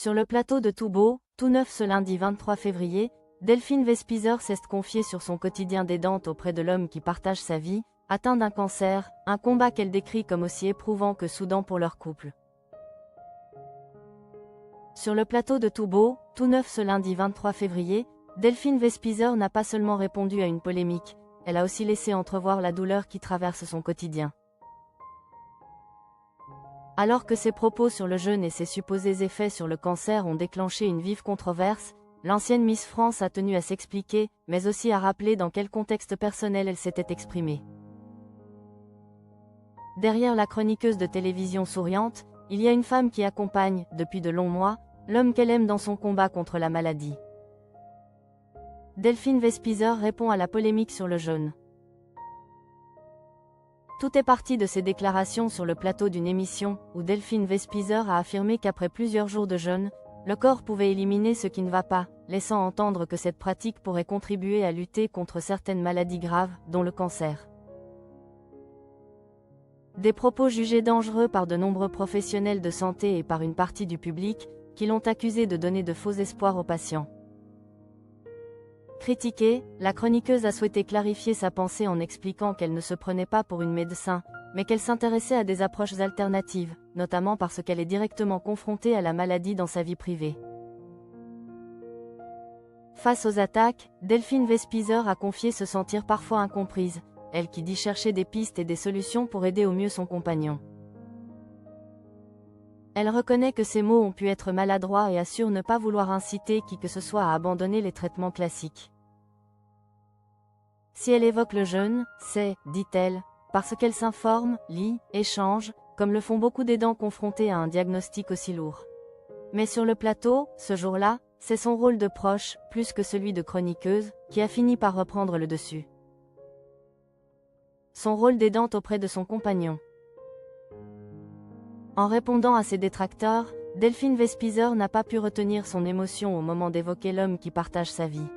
Sur le plateau de Tout Beau, Tout Neuf ce lundi 23 février, Delphine Vespizer s'est confiée sur son quotidien d'aidante auprès de l'homme qui partage sa vie, atteint d'un cancer, un combat qu'elle décrit comme aussi éprouvant que soudant pour leur couple. Sur le plateau de Tout Beau, Tout Neuf ce lundi 23 février, Delphine Vespizer n'a pas seulement répondu à une polémique, elle a aussi laissé entrevoir la douleur qui traverse son quotidien. Alors que ses propos sur le jeûne et ses supposés effets sur le cancer ont déclenché une vive controverse, l'ancienne Miss France a tenu à s'expliquer, mais aussi à rappeler dans quel contexte personnel elle s'était exprimée. Derrière la chroniqueuse de télévision souriante, il y a une femme qui accompagne, depuis de longs mois, l'homme qu'elle aime dans son combat contre la maladie. Delphine Vespizer répond à la polémique sur le jeûne. Tout est parti de ses déclarations sur le plateau d'une émission, où Delphine Vespizer a affirmé qu'après plusieurs jours de jeûne, le corps pouvait éliminer ce qui ne va pas, laissant entendre que cette pratique pourrait contribuer à lutter contre certaines maladies graves, dont le cancer. Des propos jugés dangereux par de nombreux professionnels de santé et par une partie du public, qui l'ont accusée de donner de faux espoirs aux patients. Critiquée, la chroniqueuse a souhaité clarifier sa pensée en expliquant qu'elle ne se prenait pas pour une médecin, mais qu'elle s'intéressait à des approches alternatives, notamment parce qu'elle est directement confrontée à la maladie dans sa vie privée. Face aux attaques, Delphine Vespizer a confié se sentir parfois incomprise, elle qui dit chercher des pistes et des solutions pour aider au mieux son compagnon. Elle reconnaît que ses mots ont pu être maladroits et assure ne pas vouloir inciter qui que ce soit à abandonner les traitements classiques. Si elle évoque le jeûne, c'est, dit-elle, parce qu'elle s'informe, lit, échange, comme le font beaucoup d'aidants confrontés à un diagnostic aussi lourd. Mais sur le plateau, ce jour-là, c'est son rôle de proche, plus que celui de chroniqueuse, qui a fini par reprendre le dessus. Son rôle d'aidante auprès de son compagnon. En répondant à ses détracteurs, Delphine Vespizer n'a pas pu retenir son émotion au moment d'évoquer l'homme qui partage sa vie.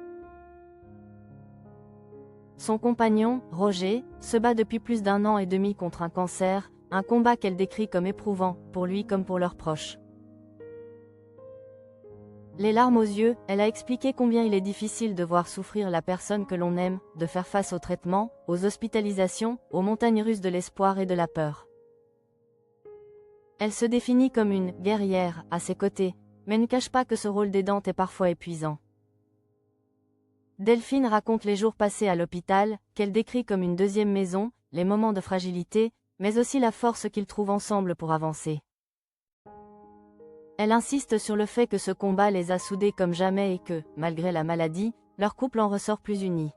Son compagnon, Roger, se bat depuis plus d'1 an et demi contre un cancer, un combat qu'elle décrit comme éprouvant, pour lui comme pour leurs proches. Les larmes aux yeux, elle a expliqué combien il est difficile de voir souffrir la personne que l'on aime, de faire face aux traitements, aux hospitalisations, aux montagnes russes de l'espoir et de la peur. Elle se définit comme une « guerrière » à ses côtés, mais ne cache pas que ce rôle d'aidante est parfois épuisant. Delphine raconte les jours passés à l'hôpital, qu'elle décrit comme une deuxième maison, les moments de fragilité, mais aussi la force qu'ils trouvent ensemble pour avancer. Elle insiste sur le fait que ce combat les a soudés comme jamais et que, malgré la maladie, leur couple en ressort plus uni.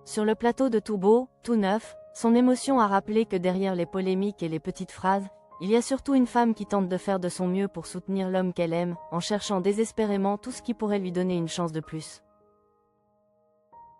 Sur le plateau de Tout Beau, Tout Neuf, son émotion a rappelé que derrière les polémiques et les petites phrases, il y a surtout une femme qui tente de faire de son mieux pour soutenir l'homme qu'elle aime, en cherchant désespérément tout ce qui pourrait lui donner une chance de plus.